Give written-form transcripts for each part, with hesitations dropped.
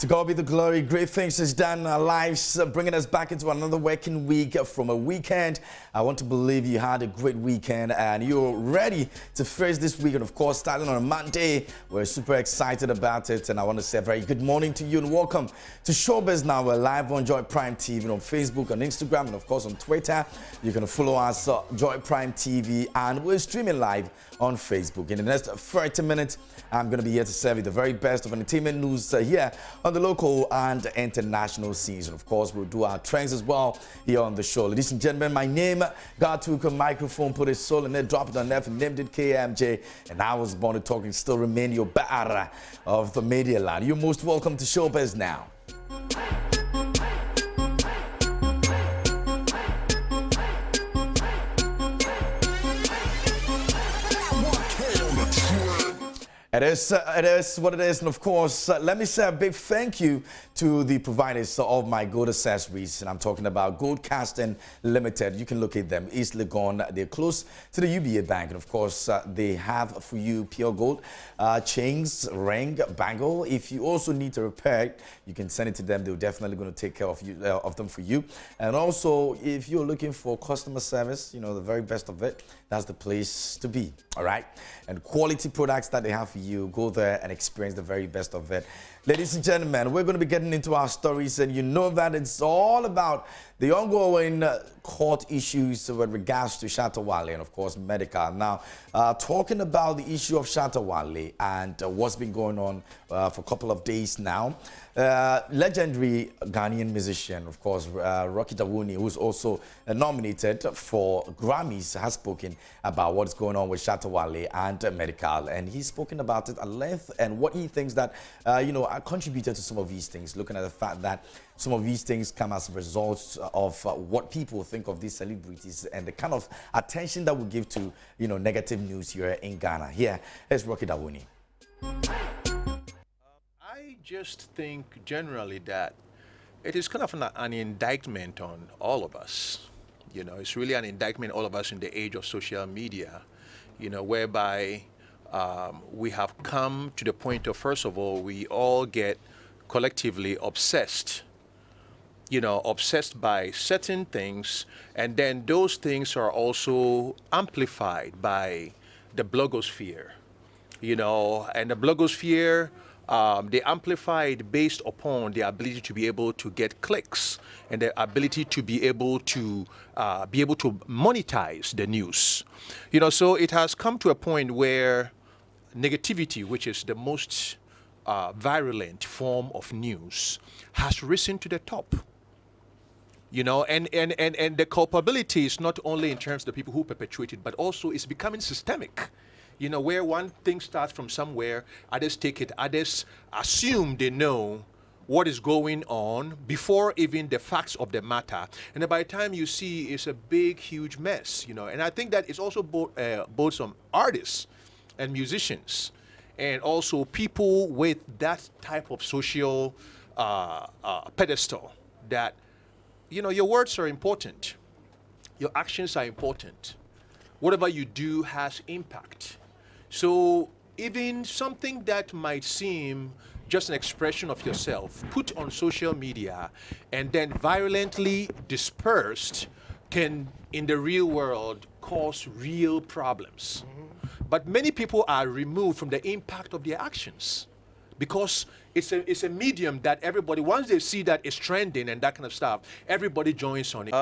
To God be the glory. Great things He's done in our lives, bringing us back into another working week from a weekend. I want to believe you had a great weekend and you're ready to face this week. And of course, starting on a Monday, we're super excited about it. And I want to say a very good morning to you and welcome to Showbiz Now. We're live on Joy Prime TV on Facebook, on Instagram, and of course on Twitter. You can follow us, Joy Prime TV, and we're streaming live on Facebook. In the next 30 minutes, I'm going to be here to serve you the very best of entertainment news here on the local and international scenes. Of course, we'll do our trends as well here on the show. Ladies and gentlemen, my name, God took a microphone, put his soul in it, dropped it on F, and named it KMJ, and I was born to talk and still remain your bearer of the media land. You're most welcome to Showbiz Now. It is what it is, and of course, let me say a big thank you to the providers of my gold accessories, and I'm talking about Gold Casting Limited. You can locate them East Legon. They're close to the UBA Bank, and of course, they have for you pure gold chains, ring, bangle. If you also need to repair it, you can send it to them. They're definitely going to take care of you of them for you. And also, if you're looking for customer service, you know, the very best of it, that's the place to be. All right, and quality products that they have for you, go there and experience the very best of it. Ladies and gentlemen, we're going to be getting into our stories, and you know that it's all about the ongoing court issues with regards to Shatta Wale and, of course, medical. Now, talking about the issue of Shatta Wale and what's been going on for a couple of days now, legendary Ghanaian musician, of course, Rocky Dawuni, who's also nominated for Grammys, has spoken about what's going on with Shatta Wale and medical, and he's spoken about it at length and what he thinks that, you know, contributed to some of these things, looking at the fact that some of these things come as a result of what people think of these celebrities and the kind of attention that we give to, you know, negative news here in Ghana. Here is Rocky Dawuni. I just think generally that it is kind of an indictment on all of us. You know, it's really an indictment all of us in the age of social media, you know, whereby we have come to the point of, first of all, we all get collectively obsessed, you know, obsessed by certain things, and then those things are also amplified by the blogosphere, you know, and the blogosphere, they amplified based upon the ability to be able to get clicks and the ability to be able to monetize the news, you know. So it has come to a point where negativity, which is the most virulent form of news, has risen to the top. You know, and the culpability is not only in terms of the people who perpetrate it, but also it's becoming systemic. You know, where one thing starts from somewhere, others take it, others assume they know what is going on before even the facts of the matter. And then by the time you see, it's a big, huge mess, you know. And I think that it's also both some artists and musicians and also people with that type of social pedestal that, you know, your words are important, your actions are important, whatever you do has impact. So even something that might seem just an expression of yourself put on social media and then violently dispersed can in the real world cause real problems. But many people are removed from the impact of their actions because it's a medium that everybody, once they see that it's trending and that kind of stuff, everybody joins on it.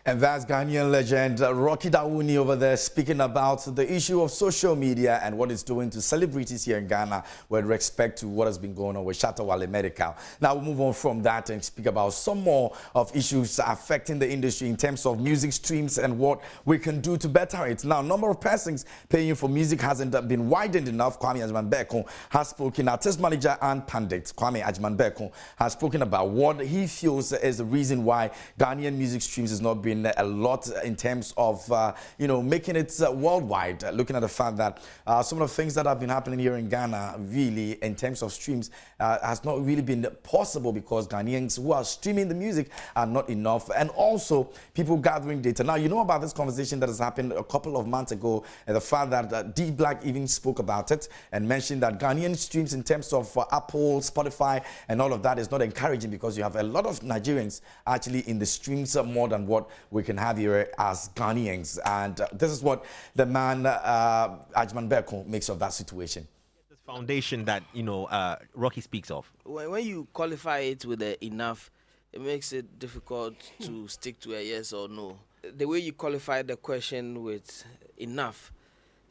And that's Ghanaian legend Rocky Dawuni over there speaking about the issue of social media and what it's doing to celebrities here in Ghana with respect to what has been going on with Shatta Wale medical. Now we'll move on from that and speak about some more of issues affecting the industry in terms of music streams and what we can do to better it. Now, number of persons paying for music hasn't been widened enough. Kwame Ajimanbeko has spoken. Artist manager and pundit Kwame Ajimanbeko has spoken about what he feels is the reason why Ghanaian music streams is not being been a lot in terms of, making it worldwide. Looking at the fact that some of the things that have been happening here in Ghana, really, in terms of streams, has not really been possible because Ghanaians who are streaming the music are not enough. And also, people gathering data. Now, you know about this conversation that has happened a couple of months ago, and the fact that D Black even spoke about it and mentioned that Ghanaian streams in terms of Apple, Spotify, and all of that is not encouraging because you have a lot of Nigerians actually in the streams more than what we can have here as Ghanaians. And this is what the man, Ajman Beko, makes of that situation. This foundation that, Rocky speaks of. When you qualify it with the enough, it makes it difficult to stick to a yes or no. The way you qualify the question with enough,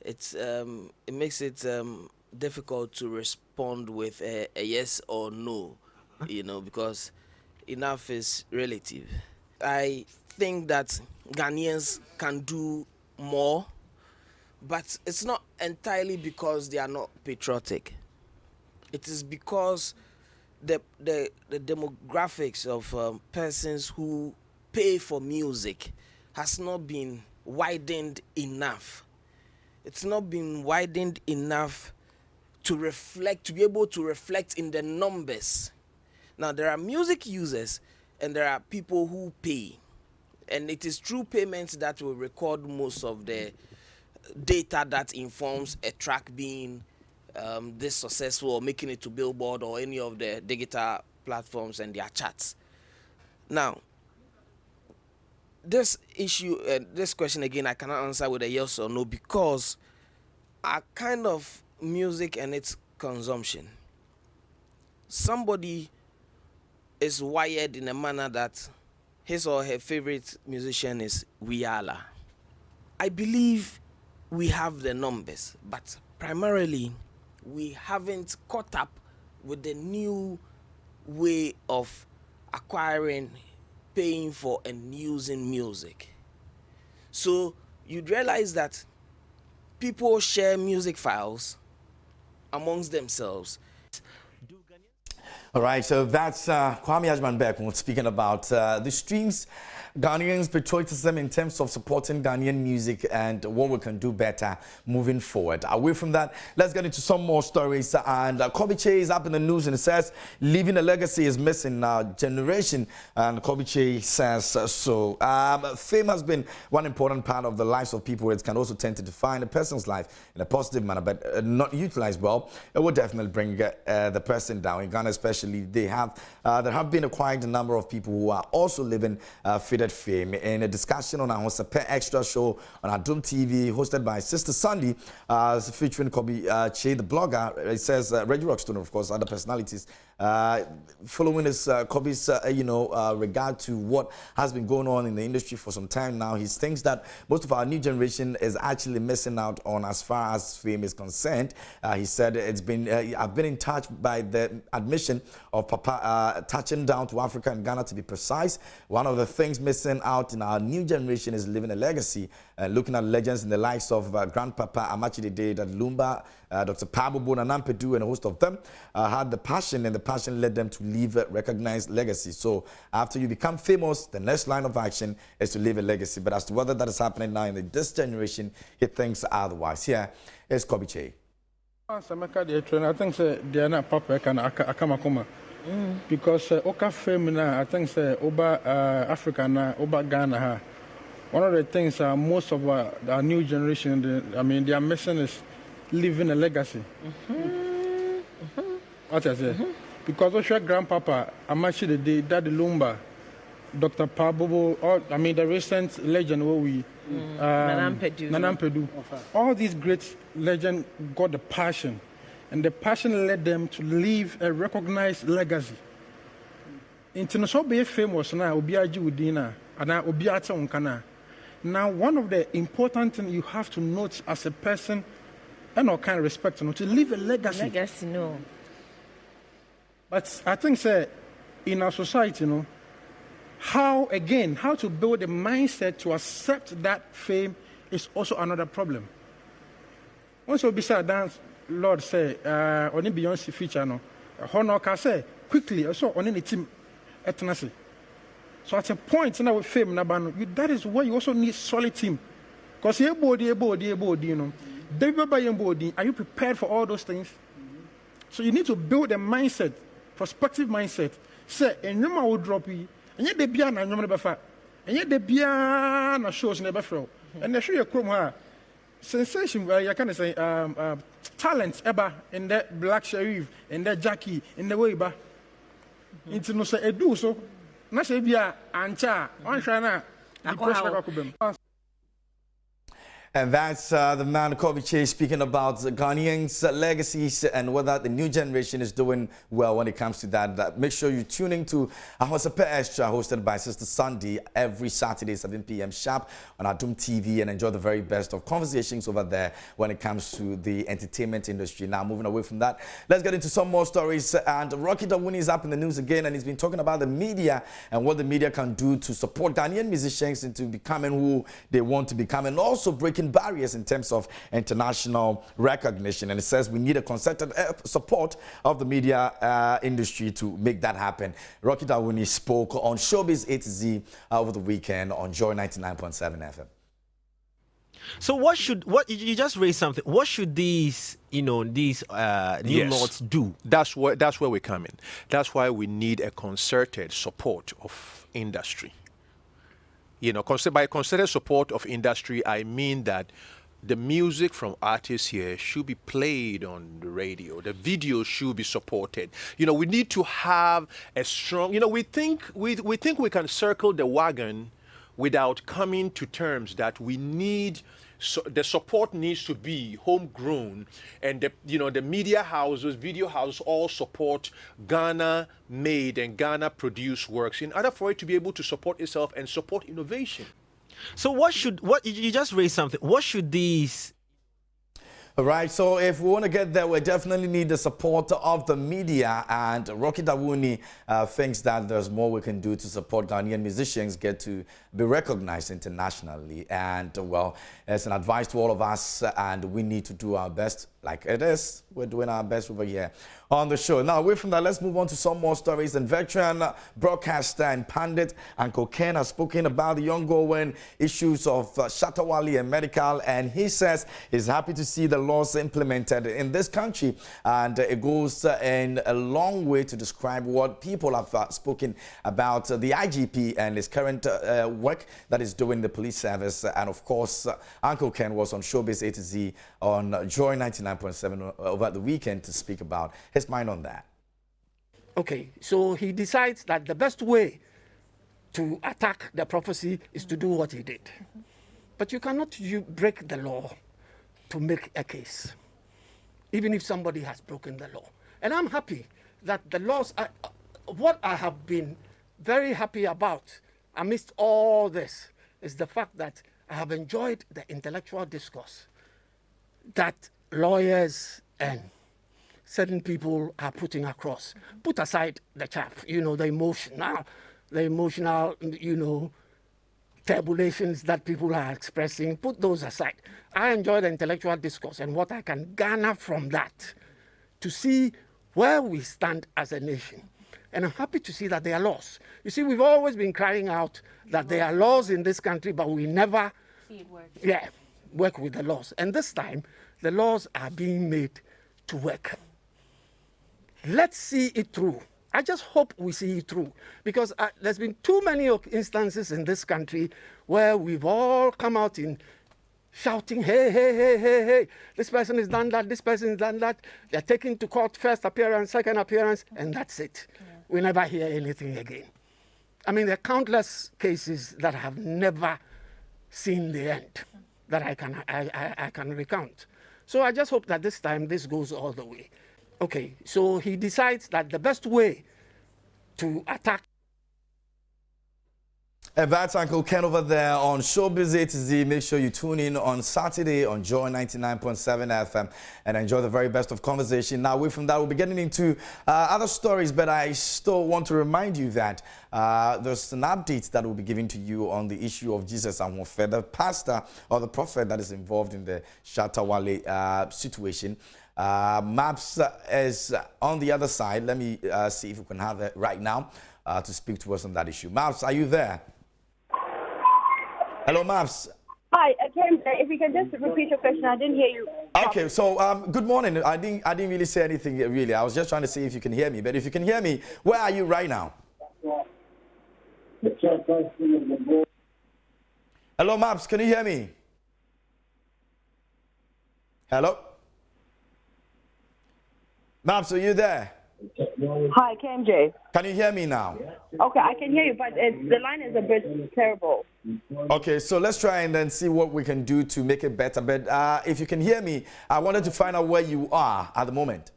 it makes it difficult to respond with a yes or no, because enough is relative. I think that Ghanaians can do more, but it's not entirely because they are not patriotic. It is because the demographics of persons who pay for music has not been widened enough. It's not been widened enough to be able to reflect in the numbers. Now, there are music users and there are people who pay. And it is through payments that will record most of the data that informs a track being this successful or making it to Billboard or any of the digital platforms and their charts. Now, this issue, this question again, I cannot answer with a yes or no because our kind of music and its consumption. Somebody is wired in a manner that his or her favorite musician is Wiala. I believe we have the numbers, but primarily we haven't caught up with the new way of acquiring, paying for, and using music. So you'd realize that people share music files amongst themselves. All right, so that's Kwame Ajman Beko speaking about the streams, Ghanaians' patriotism in terms of supporting Ghanaian music and what we can do better moving forward. Away from that, let's get into some more stories. And Kobe is up in the news and it says, leaving a legacy is missing our generation. And Kobe says so. Fame has been one important part of the lives of people. It can also tend to define a person's life in a positive manner, but not utilized well. It will definitely bring the person down. In Ghana especially, there have been quite a number of people who are also living faded fame. In a discussion on our Extra show on Adum TV, hosted by Sister Sandy, featuring Kobe the blogger, it says Reggie Rockstone, of course, other personalities, following his Kobe's, regard to what has been going on in the industry for some time now. He thinks that most of our new generation is actually missing out on as far as fame is concerned. He said it's been, I've been in touch by the admission of Papa touching down to Africa and Ghana to be precise. One of the things missing out in our new generation is living a legacy, looking at legends in the likes of Grandpapa Amachide Dade, Lumba, Dr. Pabo Bonanampedu, and a host of them had the passion, and the passion led them to leave a recognized legacy. So after you become famous, the next line of action is to leave a legacy. But as to whether that is happening now in this generation, he thinks otherwise. Here is Kobe Che. I think they are not proper because Oka fame now, I think over Africa now, over Ghana. One of the things most of our new generation, they are missing is leaving a legacy. What I say? Because Osha Grandpapa, Amachi the Daddy Lumba, Dr. Pabobo, the recent legend where we Nanampedu. All these great legends got the passion, and the passion led them to leave a recognized legacy. International be famous now, Obiaji Udina, and Obiata Unkana. Now, one of the important things you have to note as a person, and all kind of respect, to leave a legacy. Legacy, no. But I think, in our society, how to build a mindset to accept that fame is also another problem. Also, besides that, Lord say, only Beyonce feature, honor can say quickly, also on any team, ethnicity. So at a point now with fame, that is why you also need solid team. Because you know, are you prepared for all those things? So you need to build a mindset, prospective mindset. Say, and you will drop you, and yet the piano and you and yet the piano shows never fail. And they show you a sensation where you can say talents ever in that black sheriff, in that Jackie, in the way back. Into no say do so. Na say bia ancha on shana. And that's the man, Kobe Chase, speaking about the Ghanaians' legacies and whether the new generation is doing well when it comes to that. Make sure you're tuning to Ahosapɛ Extra, hosted by Sister Sunday, every Saturday, 7 p.m. sharp on Adum TV, and enjoy the very best of conversations over there when it comes to the entertainment industry. Now, moving away from that, let's get into some more stories. And Rocky Dawuni is up in the news again, and he's been talking about the media and what the media can do to support Ghanaian musicians into becoming who they want to become, and also breaking barriers in terms of international recognition. And it says we need a concerted support of the media industry to make that happen. Rocky Dawuni spoke on Showbiz A to Z over the weekend on Joy 99.7 FM. So what you just raised something. What should these new laws do? That's where we come in. That's why we need a concerted support of industry. You know, by concerted support of industry, I mean that the music from artists here should be played on the radio. The videos should be supported. You know, we need to have a strong, you know, we think we can circle the wagon without coming to terms that we need. So the support needs to be homegrown, and the media houses, video houses, all support Ghana-made and Ghana-produced works in order for it to be able to support itself and support innovation. So you just raised something. What should these? All right, so if we want to get there, we definitely need the support of the media, and Rocky Dawuni thinks that there's more we can do to support Ghanaian musicians get to be recognized internationally. And, well, it's an advice to all of us, and we need to do our best. Like it is, we're doing our best over here on the show. Now, away from that, let's move on to some more stories. And veteran broadcaster and pundit Uncle Ken has spoken about the ongoing issues of Shatawale and medical, and he says he's happy to see the laws implemented in this country, and it goes in a long way to describe what people have spoken about the IGP and his current work that is doing the police service. And of course, Uncle Ken was on Showbiz A to Z on Joy 99.7 over the weekend to speak about his mind on that. Okay, so he decides that the best way to attack the prophecy is to do what he did. But you cannot break the law to make a case, even if somebody has broken the law. And I'm happy that the laws are, what I have been very happy about amidst all this is the fact that I have enjoyed the intellectual discourse that lawyers and certain people are putting across. Put aside the chaff, the emotional, tabulations that people are expressing. Put those aside. I enjoy the intellectual discourse and what I can garner from that to see where we stand as a nation. And I'm happy to see that there are laws. You see, we've always been crying out that there are laws in this country, but we never see it work. Work with the laws. And this time, the laws are being made to work. Let's see it through. I just hope we see it through, because there's been too many instances in this country where we've all come out in shouting, hey, hey, hey, hey, hey, this person has done that, this person has done that. They're taken to court, first appearance, second appearance, and that's it. Yeah. We never hear anything again. I mean, there are countless cases that have never seen the end that I can recount. So I just hope that this time this goes all the way. Okay, so he decides that the best way to attack. And that's Uncle Ken over there on Showbiz A to Z. Make sure you tune in on Saturday on Joy 99.7 FM and enjoy the very best of conversation. Now, away from that, we'll be getting into other stories, but I still want to remind you that there's an update that we'll be giving to you on the issue of Jesus and Mofe, the pastor or the prophet that is involved in the Shatawale situation. Maps is on the other side. Let me see if we can have it right now. to speak to us on that issue. Maps, are you there? Hello, Maps. Hi, Kim, if you can just repeat your question, I didn't hear you. Okay, so good morning. I didn't really say anything really. I was just trying to see if you can hear me. But if you can hear me, where are you right now? Hello, Maps. Can you hear me? Hello, Maps. Are you there? Hi, KMJ. Can you hear me now? Okay, I can hear you, but the line is a bit terrible. Okay, so let's try and then see what we can do to make it better. But if you can hear me, I wanted to find out where you are at the moment.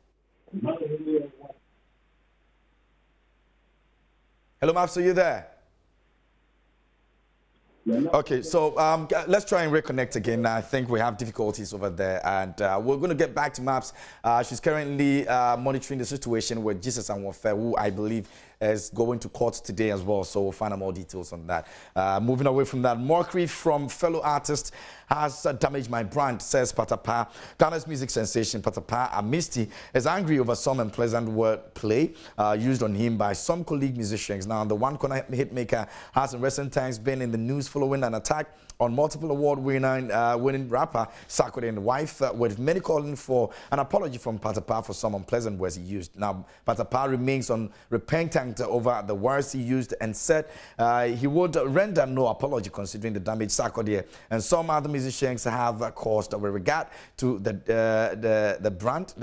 Hello, Maps, are you there? Okay, so let's try and reconnect again. I think we have difficulties over there, and we're going to get back to Maps. She's currently monitoring the situation with Jesus and Warfare, who I believe is going to court today as well, so we'll find out more details on that. Moving away from that, mockery from fellow artists has damaged my brand, says Patapaa. Ghana's music sensation Patapaa Amisty is angry over some unpleasant wordplay used on him by some colleague musicians. Now, the One Corner hitmaker has in recent times been in the news following an attack on multiple award-winning rapper Sarkodie and wife, with many calling for an apology from Patapaa for some unpleasant words he used. Now, Patapaa remains unrepentant over the words he used and said he would render no apology considering the damage Sarkodie and some other musicians have caused with regard to the brand,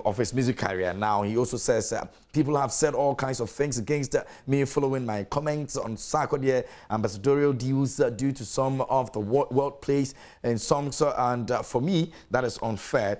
of his music career. Now, he also says people have said all kinds of things against me following my comments on Sarkodie ambassadorial deals due to some of the world plays and songs, and for me, that is unfair.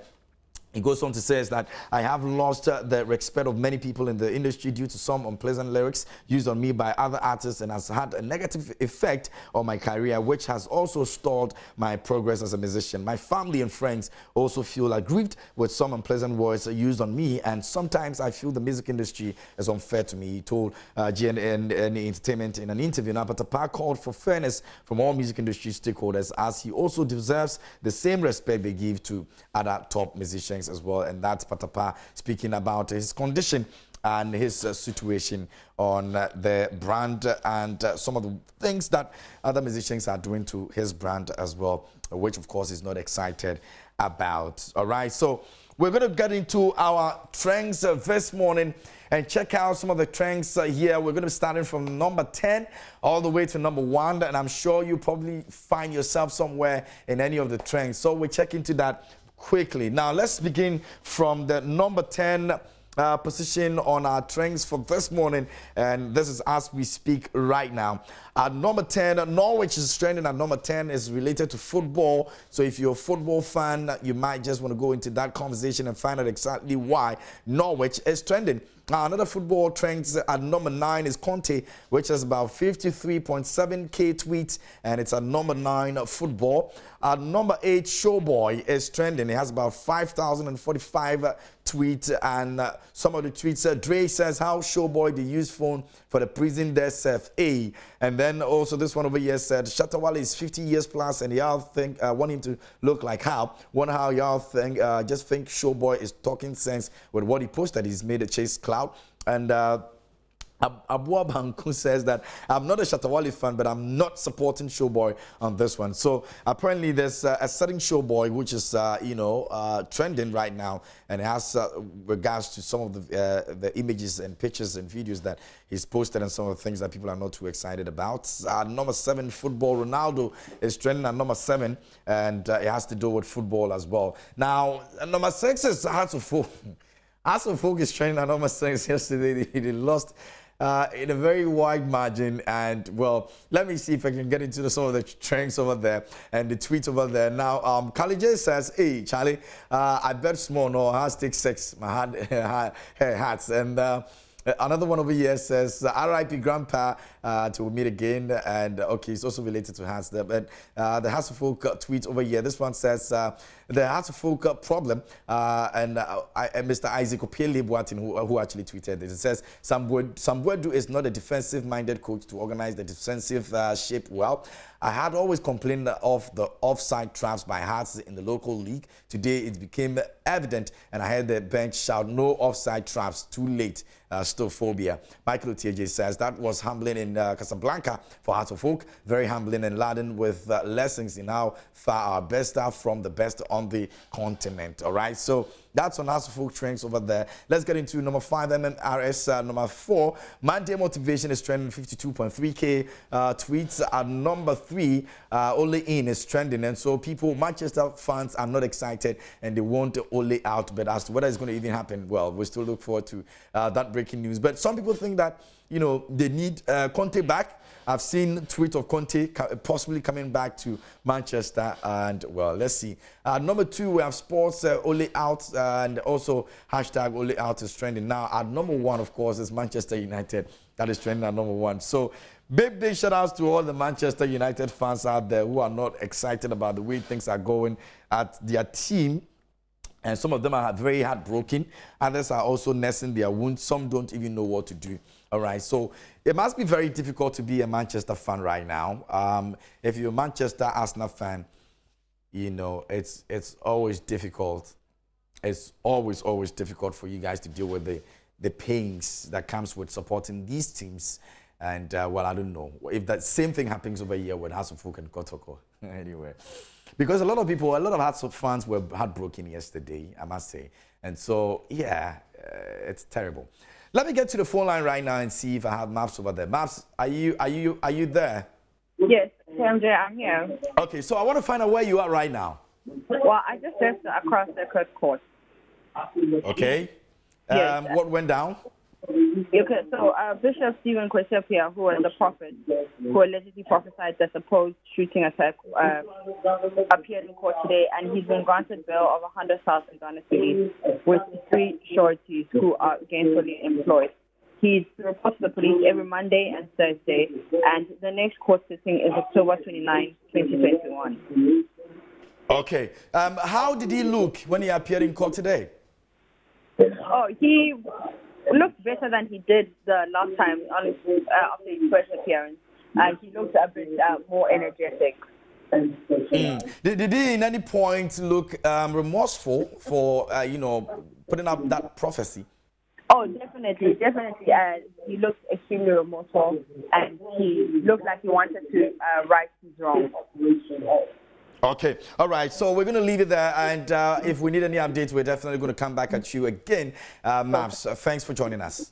He goes on to say that I have lost the respect of many people in the industry due to some unpleasant lyrics used on me by other artists and has had a negative effect on my career, which has also stalled my progress as a musician. My family and friends also feel aggrieved with some unpleasant words used on me, and sometimes I feel the music industry is unfair to me, he told GNN Entertainment in an interview. Now, Patapaa called for fairness from all music industry stakeholders, as he also deserves the same respect they give to other top musicians as well. And that's Patapaa speaking about his condition and his situation on the brand and some of the things that other musicians are doing to his brand as well, which of course is not excited about. All right, so we're going to get into our trends this morning and check out some of the trends here. We're going to be starting from number 10 all the way to number 1, and I'm sure you probably find yourself somewhere in any of the trends. So we'll check into that quickly. Now, let's begin from the number 10 position on our trends for this morning, and this is as we speak right now. At number 10, Norwich is trending at number 10, is related to football. So if you're a football fan, you might just want to go into that conversation and find out exactly why Norwich is trending. Now, another football trend at number 9 is Conte, which has about 53.7K tweets, and it's at number 9 football. At number 8, Showboy is trending. It has about 5,045 tweets, and some of the tweets, Dre says how Showboy the use phone for the prison there, Seth A. And then also this one over here said Shatawale is 50 years plus, and y'all think want him to look like how. Wonder how y'all think, just think Showboy is talking sense with what he posted. He's made a chase cloud. And Abuab Hanku says that I'm not a Shatawale fan, but I'm not supporting Showboy on this one. So apparently there's a certain Showboy which is, trending right now, and it has regards to some of the images and pictures and videos that he's posted and some of the things that people are not too excited about. Number 7, football. Ronaldo is trending at number 7, and it has to do with football as well. Now, number 6 is Hasselhoff. Hasselhoff is trending at number 6. Yesterday, he lost in a very wide margin, and well, let me see if I can get into some of the trends over there and the tweets over there. Now, Kalije says, "Hey, Charlie, I bet small no has take 6 my hats." And another one over here says, "R.I.P. Grandpa, till we meet again." And okay, it's also related to hats there. But the Hasselhoff tweet over here, this one says, the Hasselhoff problem, and Mr. Isaac Opele Boatin, who actually tweeted this. It says, Sambuedu is not a defensive-minded coach to organize the defensive shape well. I had always complained of the offside traps by Hearts in the local league. Today, it became evident, and I heard the bench shout, no offside traps, too late. stophobia. Michael TJ says that was humbling in Casablanca for Heart of Oak, very humbling and laden with lessons in how far our best are from the best on the continent. All right, so that's on Heart of Oak trends over there. Let's get into number 5, MMRS. Number 4, Monday Motivation is trending 52.3K tweets. At number 3, Ole In is trending, and so people, Manchester fans are not excited and they want Ole out. But as to whether it's going to even happen, well, we still look forward to that breaking news. But some people think that, you know, they need Conte back. I've seen tweet of Conte possibly coming back to Manchester, and well, let's see. Number 2, we have sports Ole out, and also hashtag Ole out is trending now. At number 1, of course, is Manchester United. That is trending at number 1. So big shout outs to all the Manchester United fans out there who are not excited about the way things are going at their team. And some of them are very heartbroken. Others are also nursing their wounds. Some don't even know what to do. All right, so it must be very difficult to be a Manchester fan right now. If you're a Manchester Arsenal fan, you know, it's always difficult. It's always difficult for you guys to deal with the pains that comes with supporting these teams. And, well, I don't know if that same thing happens over here with Hearts of Oak and Kotoko. Anyway, because a lot of Hearts of fans were heartbroken yesterday, I must say. And so, yeah, it's terrible. Let me get to the phone line right now and see if I have Maps over there. Maps, are you there? Yes, MJ, I'm here. Okay, so I want to find out where you are right now. Well, I just left across the court. Okay. Yes. What went down? Okay, so Bishop Stephen Kwesepia, who was the prophet who allegedly prophesied the supposed shooting attack, appeared in court today, and he's been granted bail of 100,000 Ghana cedis with 3 sureties who are gainfully employed. He's reported to the police every Monday and Thursday, and the next court sitting is October 29, 2021. Okay. How did he look when he appeared in court today? Oh, he looked better than he did the last time after his first appearance. He looked a bit more energetic. Did he in any point look remorseful for, you know, putting up that prophecy? Oh, definitely. He looked extremely remorseful, and he looked like he wanted to right his wrong. Okay, all right, so we're going to leave it there, and if we need any updates, we're definitely going to come back at you again. Maps, thanks for joining us.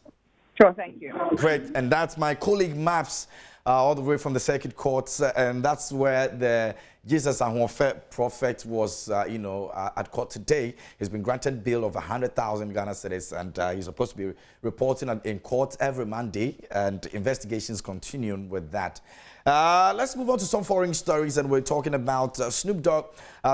Sure, thank you. Great, and that's my colleague Maps, all the way from the circuit courts, and that's where the Jesus Ahonfe prophet was, you know, at court today. He's been granted bail of 100,000 Ghana cedis, and he's supposed to be reporting in court every Monday, and investigations continuing with that. Let's move on to some foreign stories, and we're talking about Snoop Dogg.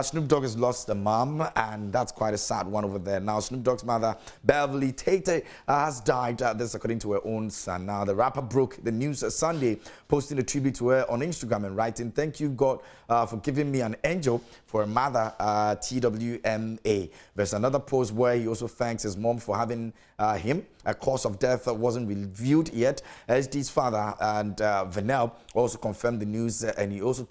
Snoop Dogg has lost a mom, and that's quite a sad one over there. Now, Snoop Dogg's mother, Beverly Tate, has died. This according to her own son. Now, the rapper broke the news Sunday, posting a tribute to her on Instagram and writing, "Thank you, God, for giving me an angel for a mother, TWMA." There's another post where he also thanks his mom for having him. A cause of death wasn't revealed yet. SD's father and Vanessa also confirmed the news, and he also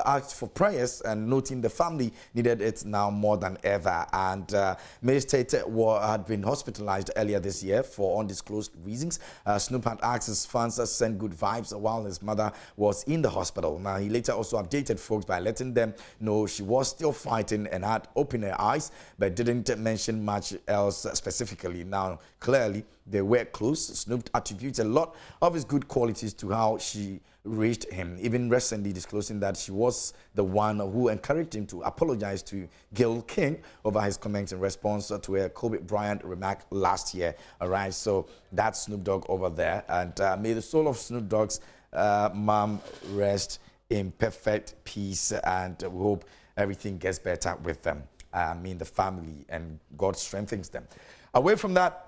asked for prayers, and noting the family needed it now more than ever. And Ms. Tate had been hospitalized earlier this year for undisclosed reasons. Snoop had asked his fans to send good vibes while his mother was in the hospital. Now, he later also updated folks by letting them know she was still fighting and had opened her eyes, but didn't mention much else specifically. Now, clearly, they were close. Snoop attributes a lot of his good qualities to how she raised him, even recently disclosing that she was the one who encouraged him to apologize to Gil King over his comments in response to a Kobe Bryant remark last year. All right, so that's Snoop Dogg over there. And may the soul of Snoop Dogg's mom rest in perfect peace, and we hope everything gets better with them. The family, and God strengthens them. Away from that,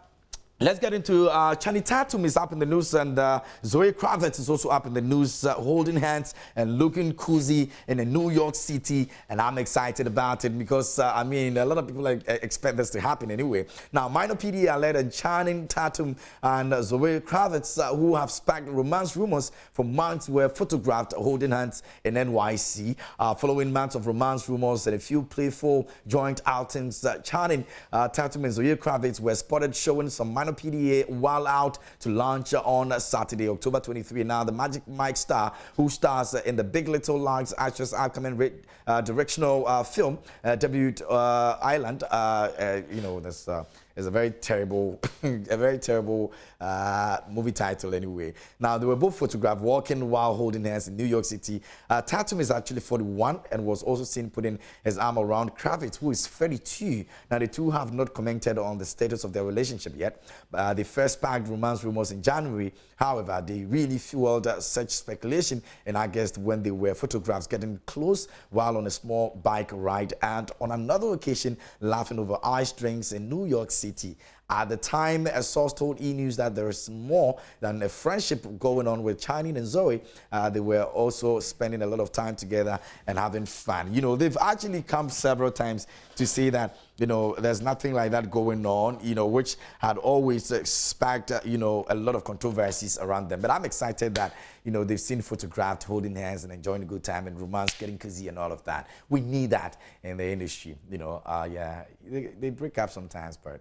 let's get into Tatum is up in the news, and Zoe Kravitz is also up in the news, holding hands and looking cozy in New York City, and I'm excited about it because, a lot of people expect this to happen anyway. Now, Minor PD alert and Tatum and Zoe Kravitz, who have sparked romance rumors for months, were photographed holding hands in NYC. Following months of romance rumors and a few playful joint outings, Tatum and Zoe Kravitz were spotted showing some minor Ghana PDA while out to launch on Saturday, October 23. Now, the Magic Mike star, who stars in the Big Little Lies actress upcoming directional film, debut Island. This is a very terrible, movie title anyway. Now, they were both photographed walking while holding hands in New York City. Tatum is actually 41 and was also seen putting his arm around Kravitz, who is 32. Now, the two have not commented on the status of their relationship yet. They first sparked romance rumors in January. However, they really fueled such speculation in August when they were photographed getting close while on a small bike ride and on another occasion laughing over ice drinks in New York City. At the time, a source told E! News that there is more than a friendship going on with Tatum and Zoe. They were also spending a lot of time together and having fun. You know, they've actually come several times to say that, you know, there's nothing like that going on, you know, which had always sparked, a lot of controversies around them. But I'm excited that, you know, they've seen photographed holding hands and enjoying a good time and romance, getting cozy and all of that. We need that in the industry, you know. Yeah, they break up sometimes, but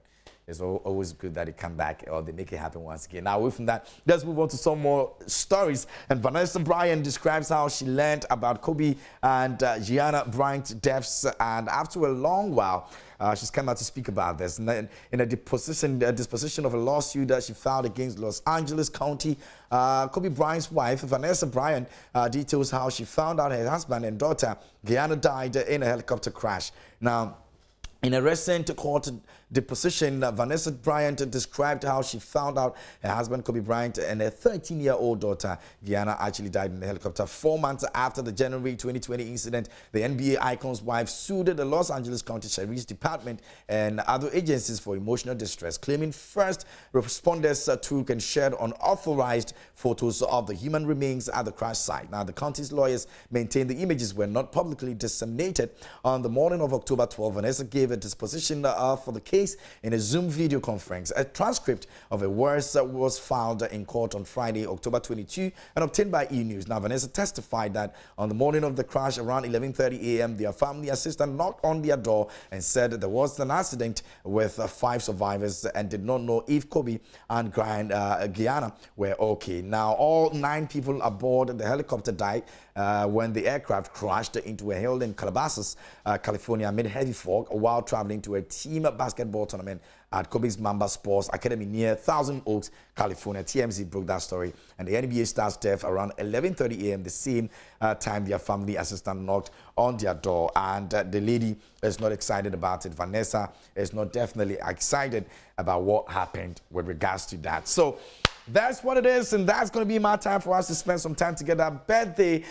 it's always good that they come back or they make it happen once again. Now, away from that, let's move on to some more stories. And Vanessa Bryan describes how she learned about Kobe and Gianna Bryant's deaths. And after a long while, she's come out to speak about this. In a disposition of a lawsuit that she filed against Los Angeles County, Kobe Bryant's wife, Vanessa Bryan, details how she found out her husband and daughter, Gianna, died in a helicopter crash. Now, in a recent court deposition, Vanessa Bryan described how she found out her husband, Kobe Bryant, and her 13-year-old daughter, Gianna, actually died in the helicopter 4 months after the January 2020 incident. The NBA icon's wife sued the Los Angeles County Sheriff's Department and other agencies for emotional distress, claiming first responders took and shared unauthorized photos of the human remains at the crash site. Now, the county's lawyers maintain the images were not publicly disseminated. On the morning of October 12, Vanessa gave a disposition for the case in a Zoom video conference. A transcript of a words was filed in court on Friday, October 22, and obtained by E! News. Now, Vanessa testified that on the morning of the crash, around 11:30 a.m., their family assistant knocked on their door and said there was an accident with 5 survivors and did not know if Kobe and Gianna were okay. Now, all 9 people aboard the helicopter died when the aircraft crashed into a hill in Calabasas, California, amid heavy fog while traveling to a team basketball tournament at Kobe's Mamba Sports Academy near Thousand Oaks, California. TMZ broke that story. And the NBA star's death around 11:30 a.m. the same time their family assistant knocked on their door. And the lady is not excited about it. Vanessa is not definitely excited about what happened with regards to that. So that's what it is, and that's going to be my time for us to spend some time together. Birthday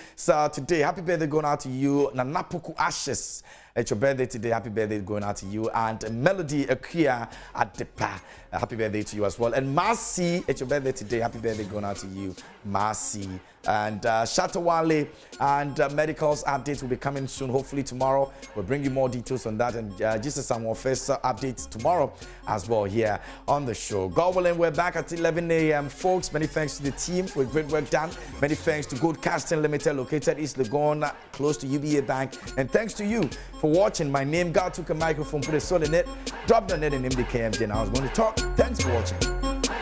today. Happy birthday going out to you, Nanapuku Ashes. It's your birthday today. Happy birthday going out to you. And Melody Akia Adepa. Happy birthday to you as well. And Marcy, it's your birthday today. Happy birthday going out to you, Marcy. And Shatawale and Medicals updates will be coming soon, hopefully tomorrow. We'll bring you more details on that. And Jesus and first updates tomorrow as well here on the show. God willing, we're back at 11 a.m. Folks, many thanks to the team for great work done. Many thanks to Good Casting Limited, located East Legon, close to UBA Bank. And thanks to you for watching. My name, God took a microphone, put a soul in it, dropped on it, and named the KMJ. And I was going to talk. Thanks for watching.